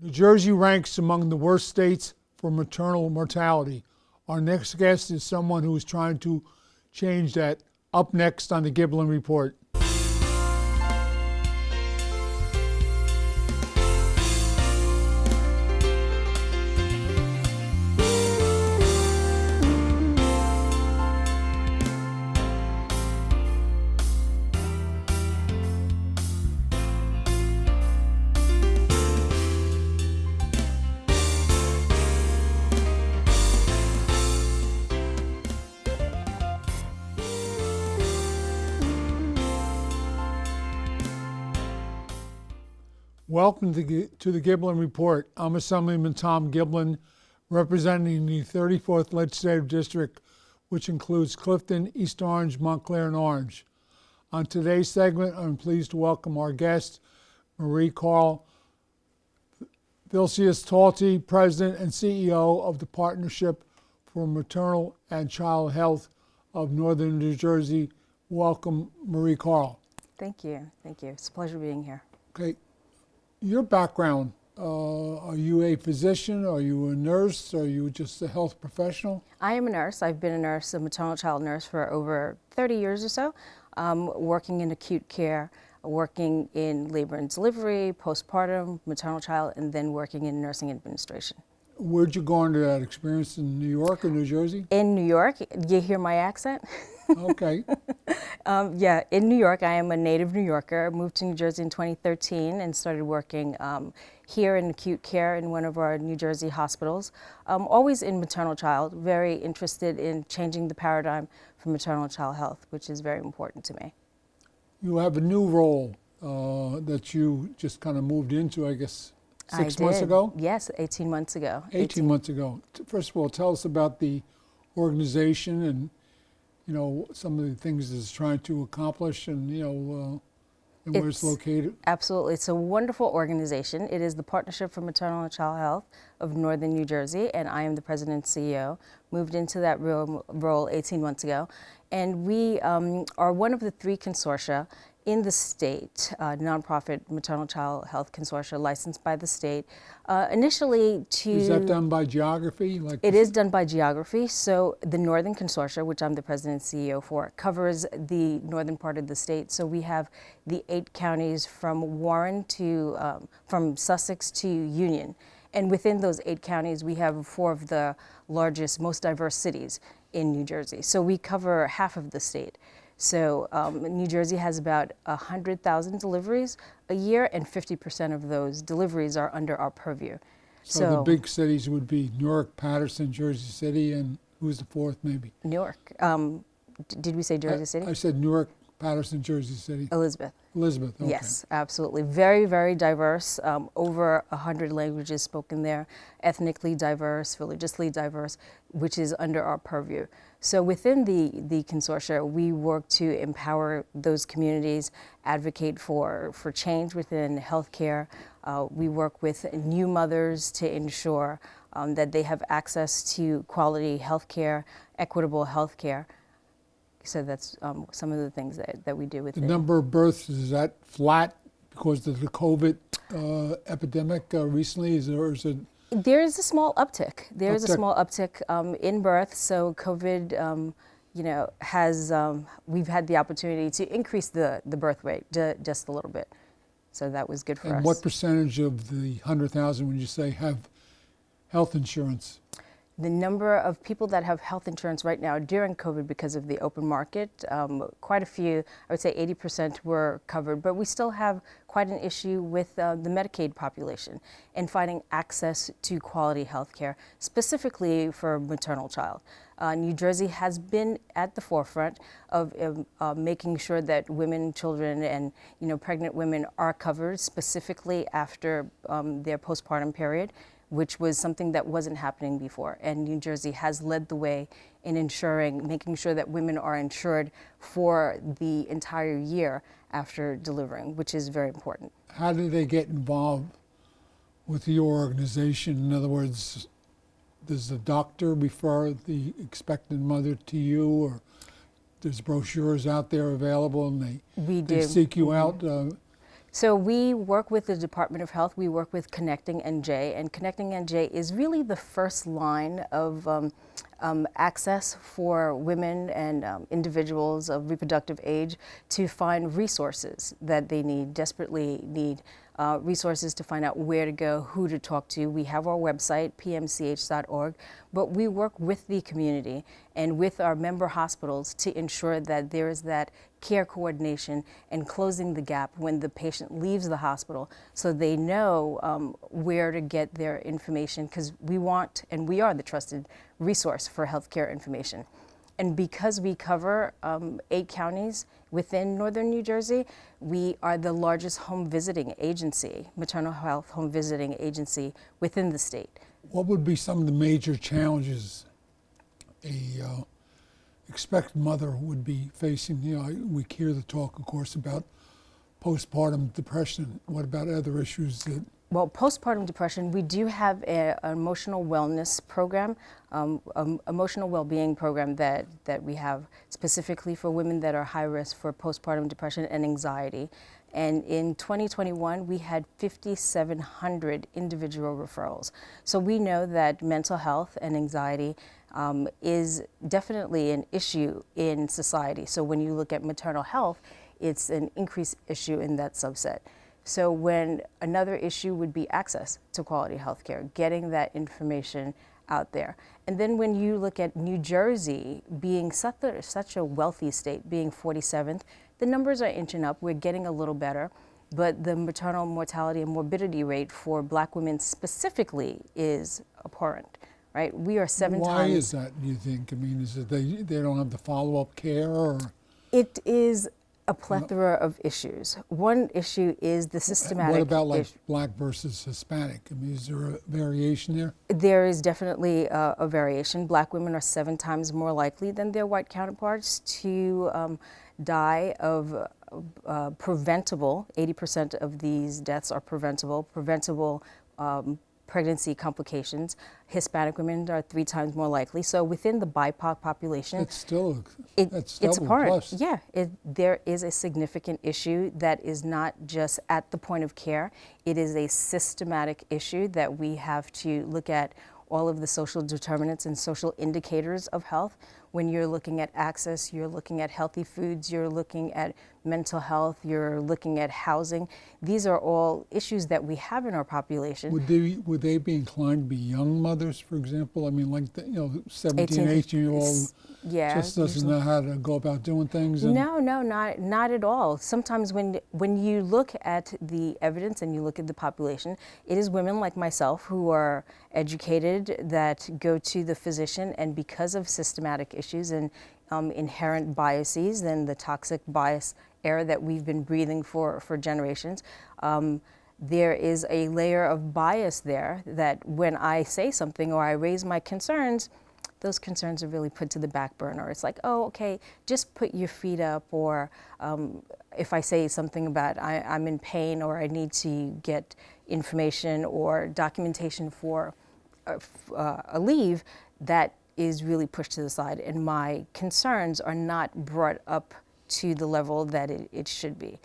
New Jersey ranks among the worst states for maternal mortality. Our next guest is someone who is trying to change that. Up next on the Giblin Report. Welcome to the Giblin Report. I'm Assemblyman Tom Giblin, representing the 34th Legislative District, which includes Clifton, East Orange, Montclair, and Orange. On today's segment, I'm pleased to welcome our guest, Mariekarl Vilceus-Talty, President and CEO of the Partnership for Maternal and Child Health of Northern New Jersey. Welcome, Mariekarl. Thank you. Thank you. It's a pleasure being here. Okay. Your background, are you a physician? Are you a nurse? Are you just a health professional? I am a nurse. I've been a nurse, a maternal child nurse for over 30 years or so, working in acute care, working in labor and delivery, postpartum, maternal child, and then working in nursing administration. Where'd you go into that experience, in New York or New Jersey? In New York. You hear my accent? Okay. Yeah, in New York. I am a native New Yorker. Moved to New Jersey in 2013 and started working here in acute care in one of our New Jersey hospitals. Always in maternal child, very interested in changing the paradigm for maternal child health, which is very important to me. You have a new role that you just kind of moved into, I guess, six months ago? Yes, 18 months ago. 18 months ago. First of all, tell us about the organization and some of the things it's trying to accomplish and, and where it's located. Absolutely. It's a wonderful organization. It is the Partnership for Maternal and Child Health of Northern New Jersey, and I am the President and CEO. Moved into that role 18 months ago. And we are one of the three consortia in the state, nonprofit maternal child health consortia licensed by the state. Initially to... Is that done by geography? It is done by geography. So the Northern Consortia, which I'm the President and CEO for, covers the northern part of the state. So we have the 8 counties from Warren to, from Sussex to Union. And within those 8 counties, we have 4 of the largest, most diverse cities in New Jersey. So we cover half of the state. So New Jersey has about 100,000 deliveries a year, and 50% of those deliveries are under our purview. So the big cities would be Newark, Patterson, Jersey City, and who's the fourth maybe? Newark. Did we say Jersey City? I said Newark, Patterson, Jersey City. Elizabeth. Elizabeth, okay. Yes, absolutely. Very, very diverse. Over 100 languages spoken there. Ethnically diverse, religiously diverse, which is under our purview. So within the consortia, we work to empower those communities, advocate for change within healthcare. We work with new mothers to ensure that they have access to quality healthcare, equitable healthcare. So that's some of the things that we do with it. The number of births, is that flat because of the COVID epidemic recently? Or is it? There is a small uptick. There is a small uptick in birth. So COVID, has, we've had the opportunity to increase the birth rate just a little bit. So that was good for us. And what percentage of the 100,000 would you say have health insurance? The number of people that have health insurance right now during COVID because of the open market, quite a few, I would say 80% were covered, but we still have quite an issue with the Medicaid population and finding access to quality health care, specifically for maternal child. New Jersey has been at the forefront of making sure that women, children, and pregnant women are covered specifically after their postpartum period, which was something that wasn't happening before. And New Jersey has led the way in making sure that women are insured for the entire year after delivering, which is very important. How do they get involved with your organization? In other words, does the doctor refer the expectant mother to you, or there's brochures out there available and they seek you out? So we work with the Department of Health. We work with Connecting NJ, and Connecting NJ is really the first line of access for women and individuals of reproductive age to find resources that they need, desperately need. Resources to find out where to go, who to talk to. We have our website, pmch.org, but we work with the community and with our member hospitals to ensure that there is that care coordination and closing the gap when the patient leaves the hospital so they know where to get their information, because we want and we are the trusted resource for healthcare information. And because we cover 8 counties within northern New Jersey, we are the largest home visiting agency, maternal health home visiting agency within the state. What would be some of the major challenges a expectant mother would be facing? You know, we hear the talk, of course, about postpartum depression. What about other issues that? Well, postpartum depression, we do have an emotional wellness program, emotional well-being program that we have specifically for women that are high risk for postpartum depression and anxiety. And in 2021, we had 5,700 individual referrals. So we know that mental health and anxiety is definitely an issue in society. So when you look at maternal health, it's an increased issue in that subset. So when another issue would be access to quality health care, getting that information out there. And then when you look at New Jersey being such a wealthy state, being 47th, the numbers are inching up. We're getting a little better, but the maternal mortality and morbidity rate for Black women specifically is abhorrent, right? We are 7 times. Why is that, do you think? I mean, is it they don't have the follow-up care, or? It is a plethora of issues. One issue is the systematic. What about like Black versus Hispanic? I mean, is there a variation there? There is definitely a variation. Black women are 7 times more likely than their white counterparts to die of preventable, 80% of these deaths are preventable pregnancy complications. Hispanic women are 3 times more likely. So within the BIPOC population, it's still it's abhorrent. Yeah, there is a significant issue that is not just at the point of care. It is a systematic issue that we have to look at all of the social determinants and social indicators of health. When you're looking at access, you're looking at healthy foods, you're looking at mental health, you're looking at housing. These are all issues that we have in our population. Would they be inclined to be young mothers, for example? I mean, like 17, 18-year-old just doesn't know how to go about doing things? No, not at all. Sometimes when you look at the evidence and you look at the population, it is women like myself who are educated that go to the physician, and because of systematic issues and inherent biases and the toxic bias air that we've been breathing for generations, there is a layer of bias there that when I say something or I raise my concerns, those concerns are really put to the back burner. It's like, oh, okay, just put your feet up. Or if I say something about I'm in pain or I need to get information or documentation for a leave, that is really pushed to the side, and my concerns are not brought up to the level that it should be,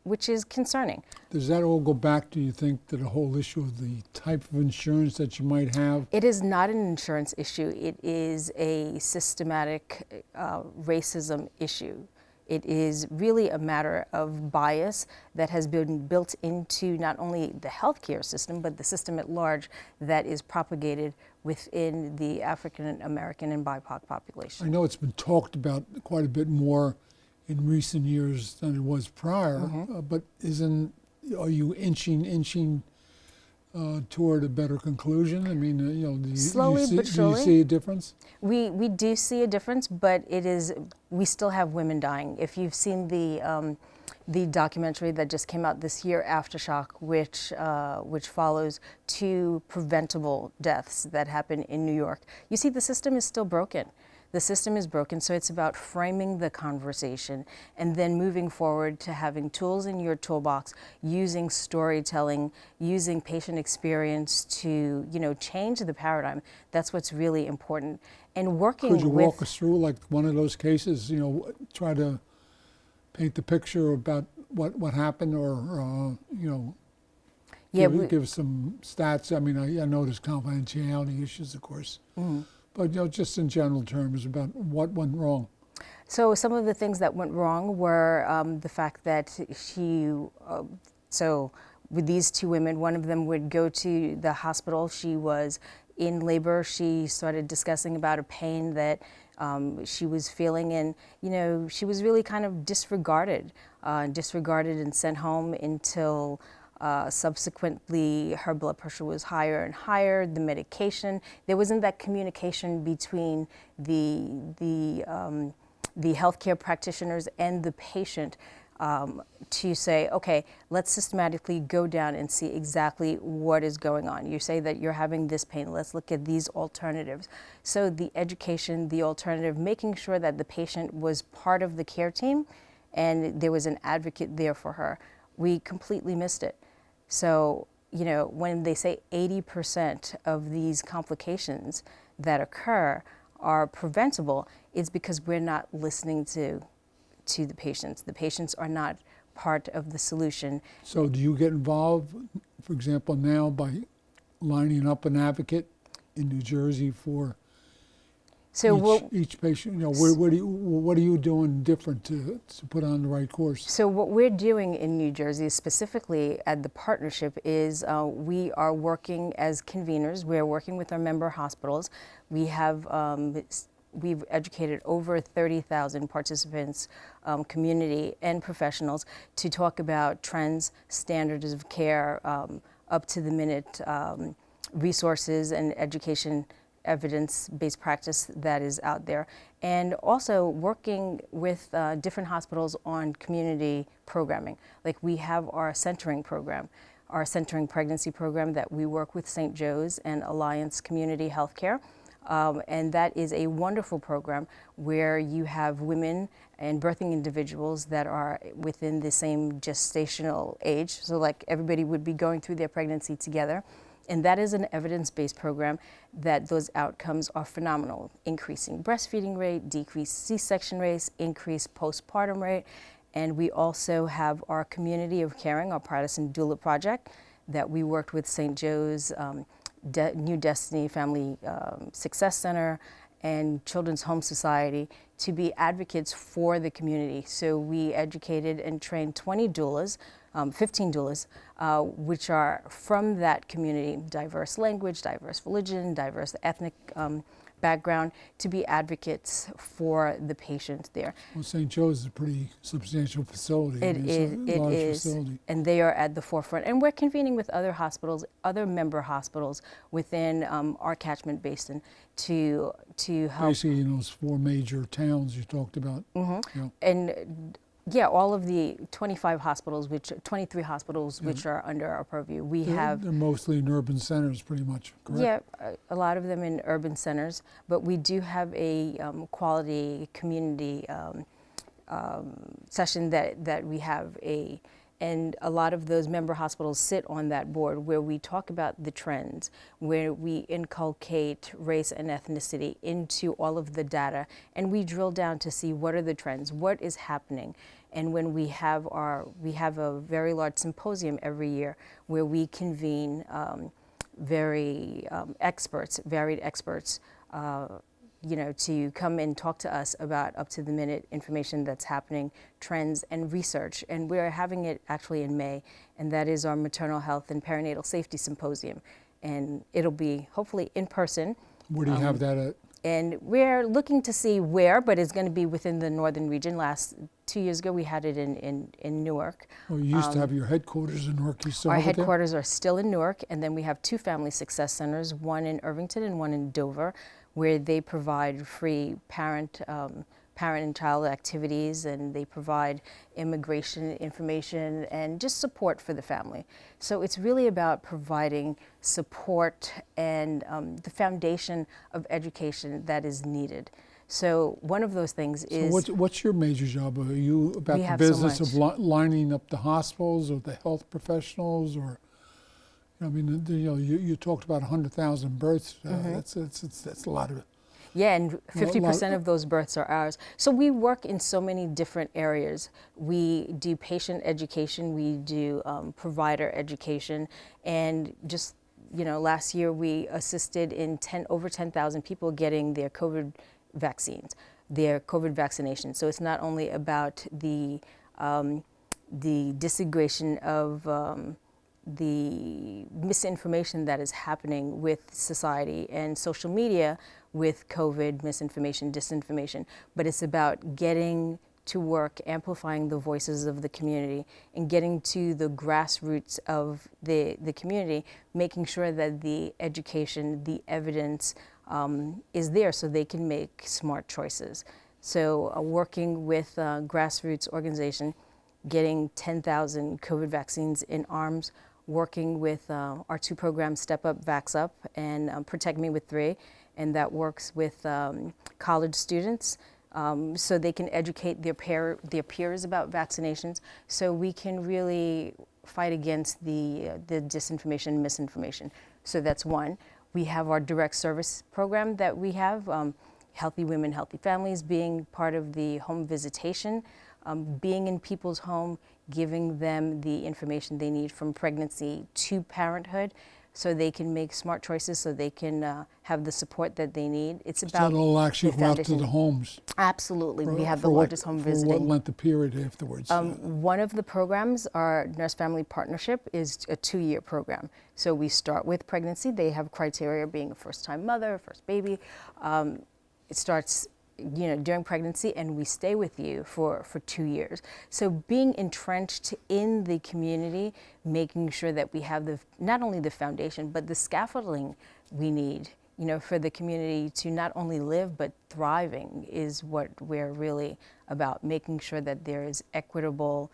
which is concerning. Does that all go back, do you think, to the whole issue of the type of insurance that you might have? It is not an insurance issue. It is a systematic racism issue. It is really a matter of bias that has been built into not only the healthcare system, but the system at large that is propagated within the African American and BIPOC population. I know it's been talked about quite a bit more in recent years than it was prior, but are you inching toward a better conclusion? I mean, do you see a difference? We do see a difference, but we still have women dying. If you've seen the documentary that just came out this year, Aftershock, which follows 2 preventable deaths that happened in New York, you see the system is still broken. The system is broken, so it's about framing the conversation and then moving forward to having tools in your toolbox, using storytelling, using patient experience to, change the paradigm. That's what's really important. And working with... Could you walk us through like one of those cases, try to paint the picture about what happened, or Yeah, give some stats? I mean, I know there's confidentiality issues, of course, but just in general terms about what went wrong. So some of the things that went wrong were the fact that so with these two women, one of them would go to the hospital. She was in labor. She started discussing about a pain that she was feeling, and she was really kind of disregarded and sent home until subsequently her blood pressure was higher and higher. The medication, there wasn't that communication between the healthcare practitioners and the patient to say, okay, let's systematically go down and see exactly what is going on. You say that you're having this pain, let's look at these alternatives. So the education, the alternative, making sure that the patient was part of the care team and there was an advocate there for her. We completely missed it. So, when they say 80% of these complications that occur are preventable, it's because we're not listening to the patients. The patients are not part of the solution. So do you get involved, for example, now by lining up an advocate in New Jersey for each patient? What are you doing different to put on the right course? So what we're doing in New Jersey, specifically at the partnership, is we are working as conveners. We're working with our member hospitals. We have we've educated over 30,000 participants, community and professionals, to talk about trends, standards of care, up-to-the-minute resources and education, evidence-based practice that is out there, and also working with different hospitals on community programming. Like we have our centering program, our centering pregnancy program that we work with St. Joe's and Alliance Community Healthcare. And that is a wonderful program where you have women and birthing individuals that are within the same gestational age. So like everybody would be going through their pregnancy together. And that is an evidence-based program that those outcomes are phenomenal. Increasing breastfeeding rate, decreased C-section rates, increased postpartum rate. And we also have our community of caring, our partisan doula project that we worked with St. Joe's, New Destiny Family Success Center and Children's Home Society to be advocates for the community. So we educated and trained 20 doulas, 15 doulas, which are from that community, diverse language, diverse religion, diverse ethnic background, to be advocates for the patient there. Well, St. Joe's is a pretty substantial facility. It is, facility. And they are at the forefront. And we're convening with other hospitals, other member hospitals within our catchment basin to help. Basically, in those 4 major towns you talked about. And yeah, all of the 23 hospitals, which are under our purview. They're mostly in urban centers, pretty much, correct? Yeah, a lot of them in urban centers, but we do have a quality community session that we have and a lot of those member hospitals sit on that board where we talk about the trends, where we inculcate race and ethnicity into all of the data, and we drill down to see what are the trends, what is happening. And when we have a very large symposium every year where we convene varied experts, to come and talk to us about up-to-the-minute information that's happening, trends and research. And we're having it actually in May, and that is our Maternal Health and Perinatal Safety Symposium. And it'll be hopefully in person. Where do you have that at? And we're looking to see where, but it's going to be within the northern region. 2 years ago, we had it in Newark. Well, you used to have your headquarters in Newark. You still Our have it there? headquarters are still in Newark, and then we have 2 family success centers, one in Irvington and one in Dover, where they provide free parent and child activities, and they provide immigration information and just support for the family. So it's really about providing support and the foundation of education that is needed. So one of those things is... So what's your major job? Are you about the business of lining up the hospitals or the health professionals, or... I mean, you talked about 100,000 births. That's a lot of Yeah, and 50% of those births are ours. So we work in so many different areas. We do patient education, we do provider education, and just, last year we assisted in over 10,000 people getting their COVID vaccines, their COVID vaccination. So it's not only about the disintegration of the misinformation that is happening with society and social media with COVID, misinformation, disinformation, but it's about getting to work, amplifying the voices of the community and getting to the grassroots of the community, making sure that the education, the evidence is there so they can make smart choices. So working with a grassroots organization, getting 10,000 COVID vaccines in arms, working with our two programs, Step Up, Vax Up, and Protect Me with 3, and that works with college students so they can educate their peers about vaccinations, so we can really fight against the disinformation and misinformation. So that's one. We have our direct service program that we have, Healthy Women, Healthy Families, being part of the home visitation, being in people's home, giving them the information they need from pregnancy to parenthood so they can make smart choices, so they can have the support that they need. It's about so it'll actually go out to the homes. Absolutely. We have the largest home visiting. For what length of period afterwards? One of the programs, our Nurse Family Partnership, is a 2-year program. So we start with pregnancy. They have criteria being a first-time mother, first baby. It starts during pregnancy, and we stay with you for 2 years. So being entrenched in the community, making sure that we have not only the foundation, but the scaffolding we need, for the community to not only live, but thriving is what we're really about, making sure that there is equitable,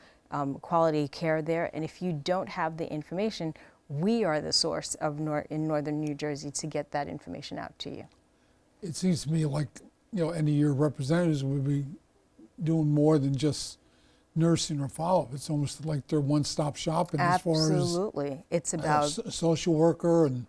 quality care there. And if you don't have the information, we are the source of in northern New Jersey to get that information out to you. It seems to me like any of your representatives would be doing more than just nursing or follow-up. It's almost like they're one-stop shopping. Absolutely. As far as it's about social worker and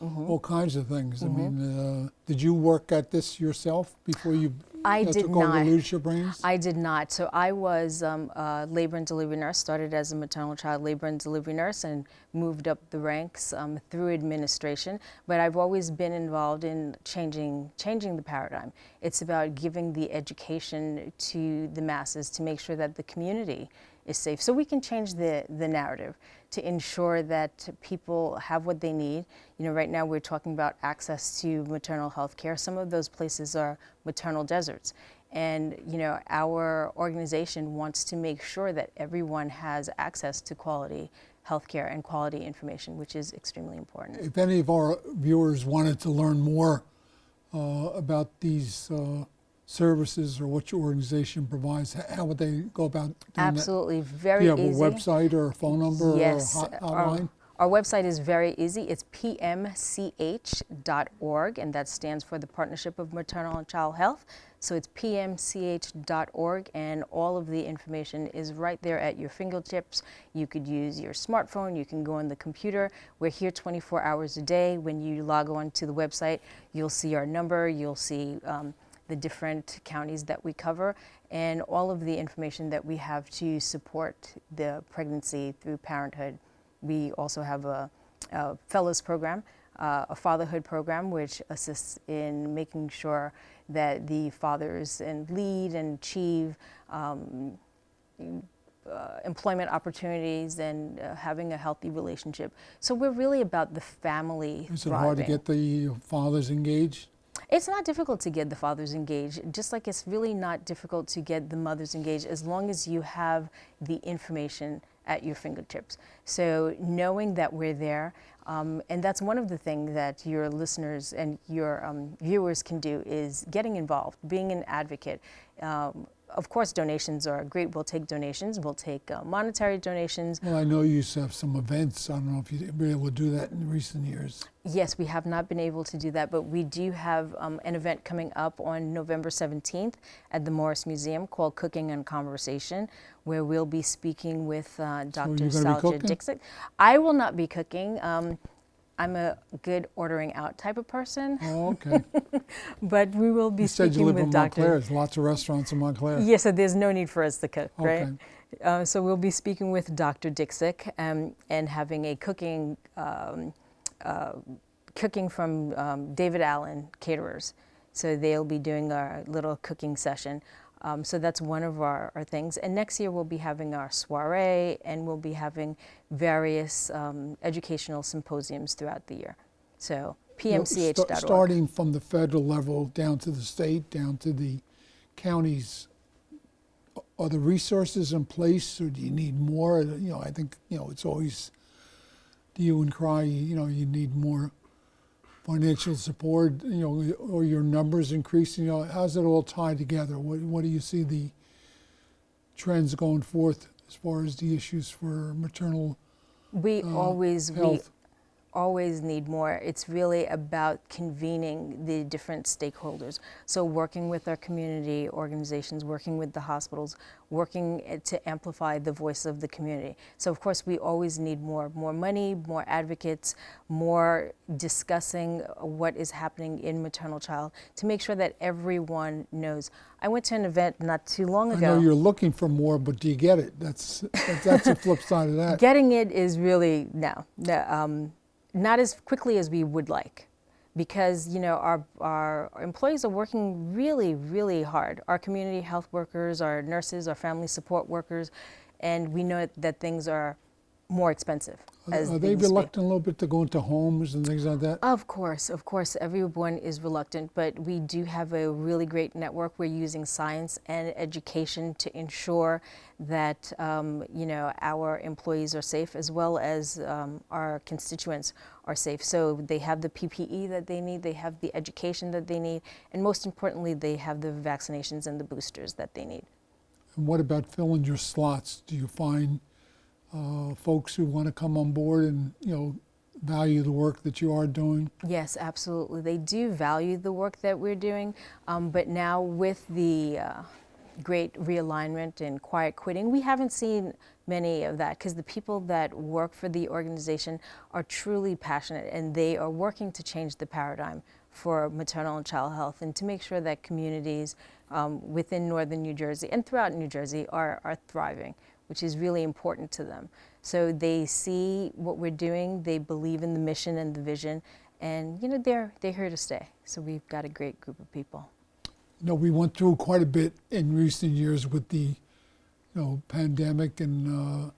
all kinds of things. I mean, did you work at this yourself before you took over the leadership reins? I did not. So I was a labor and delivery nurse, started as a maternal child labor and delivery nurse and moved up the ranks through administration. But I've always been involved in changing the paradigm. It's about giving the education to the masses to make sure that the community is safe. So we can change the narrative to ensure that people have what they need. Right now we're talking about access to maternal health care. Some of those places are maternal deserts. And, our organization wants to make sure that everyone has access to quality health care and quality information, which is extremely important. If any of our viewers wanted to learn more about these services or what your organization provides, how would they go about doing Absolutely, that? very easy. Do you have a website or a phone number yes, or a hotline? Our website is very easy. It's pmch.org, and that stands for the Partnership of Maternal and Child Health. So it's pmch.org, and all of the information is right there at your fingertips. You could use your smartphone, you can go on the computer. We're here 24 hours a day. When you log on to the website, you'll see our number, you'll see the different counties that we cover, and all of the information that we have to support the pregnancy through parenthood. We also have a fellows program, a fatherhood program, which assists in making sure that the fathers lead and achieve employment opportunities and having a healthy relationship. So we're really about the family Is it hard to get the fathers engaged? It's not difficult to get the fathers engaged, just like it's really not difficult to get the mothers engaged as long as you have the information at your fingertips. So knowing that we're there, and that's one of the things that your listeners and your viewers can do is getting involved, being an advocate. Of course, donations are great. We'll take donations. We'll take monetary donations. Well, I know you used to have some events. I don't know if you've been able to do that in recent years. Yes, we have not been able to do that, but we do have an event coming up on November 17th at the Morris Museum called Cooking and Conversation, where we'll be speaking with Dr. Salja Dixit. I will not be cooking. I'm a good ordering out type of person, Oh, okay. but we will be You said you speaking live with in Dr. Montclair. There's lots of restaurants in Montclair. Yes, so there's no need for us to cook, Okay. right? So we'll be speaking with Dr. Dixik and having a cooking from David Allen Caterers. So they'll be doing our little cooking session. So that's one of our things. And next year we'll be having our soiree, and we'll be having various educational symposiums throughout the year. So pmch.org. Starting from the federal level down to the state, down to the counties, are the resources in place, or do you need more? I think, it's always do you and cry, you need more financial support, or your numbers increasing. How's it all tied together? What do you see the trends going forth as far as the issues for maternal health? Always need more. It's really about convening the different stakeholders. So working with our community organizations, working with the hospitals, working to amplify the voice of the community. So of course we always need more money, more advocates, more discussing what is happening in maternal child to make sure that everyone knows. I went to an event not too long ago. I know you're looking for more, but do you get it? That's the flip side of that. Getting it is really not as quickly as we would like, because our employees are working really, really hard. Our community health workers, our nurses, our family support workers, and we know that things are more expensive. Are they reluctant a little bit to go into homes and things like that? Of course, everyone is reluctant, but we do have a really great network. We're using science and education to ensure that our employees are safe, as well as our constituents are safe. So they have the PPE that they need, they have the education that they need, and most importantly, they have the vaccinations and the boosters that they need. And what about filling your slots? Do you find folks who want to come on board and value the work that you are doing? Yes, absolutely. They do value the work that we're doing, but now with the great realignment and quiet quitting, we haven't seen many of that, because the people that work for the organization are truly passionate, and they are working to change the paradigm for maternal and child health, and to make sure that communities within northern New Jersey and throughout New Jersey are thriving, which is really important to them. So they see what we're doing, they believe in the mission and the vision, and they're here to stay. So we've got a great group of people. We went through quite a bit in recent years with the pandemic, and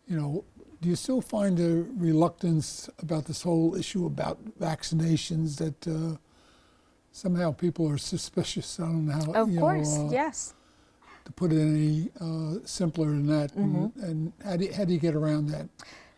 do you still find a reluctance about this whole issue about vaccinations, that somehow people are suspicious? I don't know how. Of course, yes. To put it any simpler than that, Mm-hmm. and how do you get around that?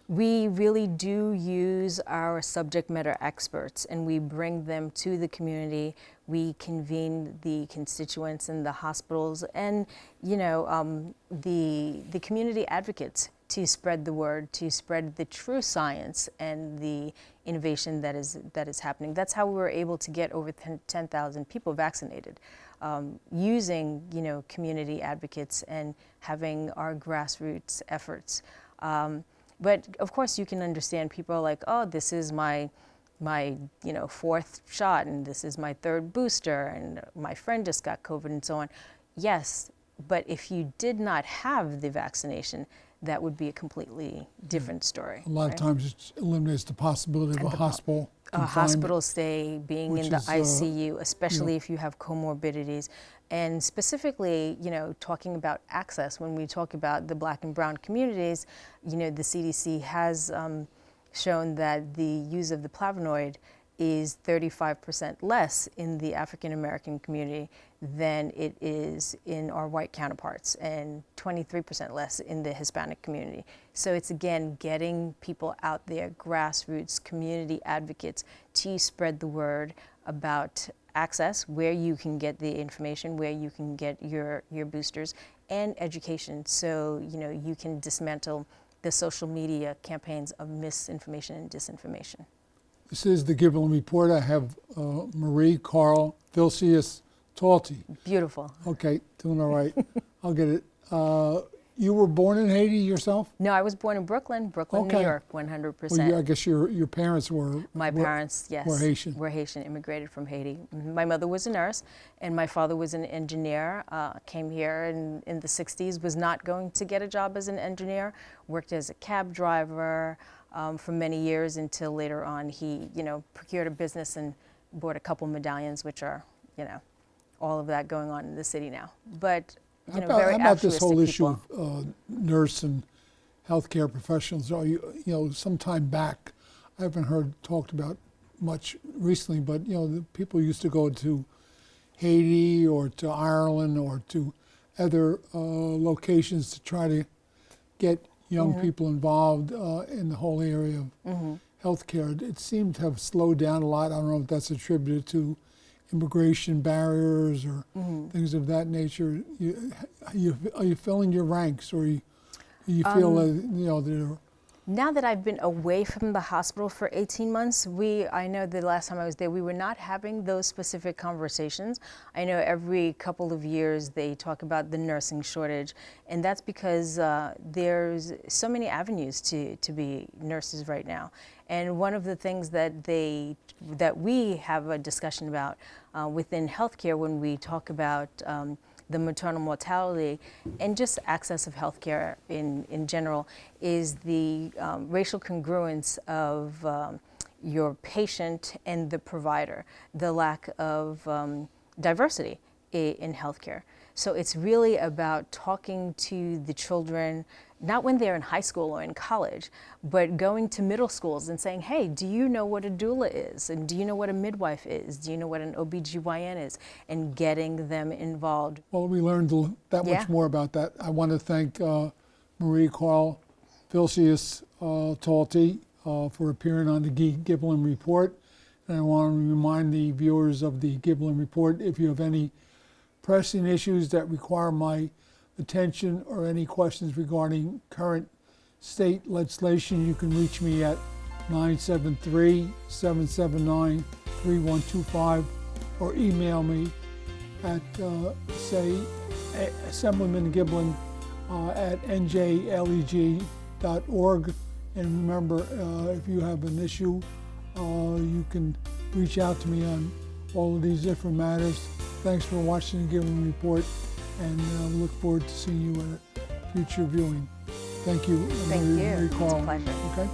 We really do use our subject matter experts, and we bring them to the community. We convene the constituents in the hospitals, and the community advocates to spread the word, to spread the true science and the innovation that is happening. That's how we were able to get over 10,000 people vaccinated, using community advocates and having our grassroots efforts. But of course, you can understand people are like, oh, this is my fourth shot, and this is my third booster, and my friend just got COVID, and so on. Yes, but if you did not have the vaccination, that would be a completely different story. A lot of times it eliminates the possibility of a hospital confinement, hospital stay, being in the is, ICU, especially if you have comorbidities. And specifically, talking about access, when we talk about the Black and brown communities, the CDC has shown that the use of the flavonoid is 35% less in the African American community than it is in our white counterparts, and 23% less in the Hispanic community. So it's, again, getting people out there, grassroots, community advocates, to spread the word about access, where you can get the information, where you can get your boosters, and education, so you can dismantle the social media campaigns of misinformation and disinformation. This is the Giblin Report. I have Mariekarl Vilceus-Talty. Beautiful. Okay, doing all right. I'll get it. You were born in Haiti yourself? No, I was born in Brooklyn, New Okay. York, 100%. Well, I guess your parents were. My parents, yes, were Haitian. Were Haitian, immigrated from Haiti. My mother was a nurse, and my father was an engineer. Came here in the 60s, was not going to get a job as an engineer. Worked as a cab driver for many years until later on he, procured a business and bought a couple medallions, which are, all of that going on in the city now. But very how about this whole altruistic issue people. of nurse and healthcare professionals? Are some time back, I haven't heard talked about much recently, but the people used to go to Haiti or to Ireland or to other locations to try to get young people involved in the whole area of healthcare. It seemed to have slowed down a lot. I don't know if that's attributed to immigration barriers or things of that nature. Are you filling your ranks, or you feel they're... Now that I've been away from the hospital for 18 months, I know the last time I was there, we were not having those specific conversations. I know every couple of years they talk about the nursing shortage, and that's because there's so many avenues to be nurses right now. And one of the things that we have a discussion about within healthcare when we talk about the maternal mortality and just access of healthcare in general is the racial congruence of your patient and the provider, the lack of diversity in healthcare. So it's really about talking to the children, not when they're in high school or in college, but going to middle schools and saying, hey, do you know what a doula is? And do you know what a midwife is? Do you know what an OBGYN is? And getting them involved. Well, we learned that much more about that. I want to thank Mariekarl Vilceus-Talty for appearing on the Giblin Report. And I want to remind the viewers of the Giblin Report, if you have any pressing issues that require my attention or any questions regarding current state legislation, you can reach me at 973-779-3125 or email me at, Assemblyman Giblin at njleg.org. And remember, if you have an issue, you can reach out to me on all of these different matters. Thanks for watching the Giblin Report, and we look forward to seeing you at a future viewing. Thank you. Thank you. Mariekarl. It's a pleasure. Okay.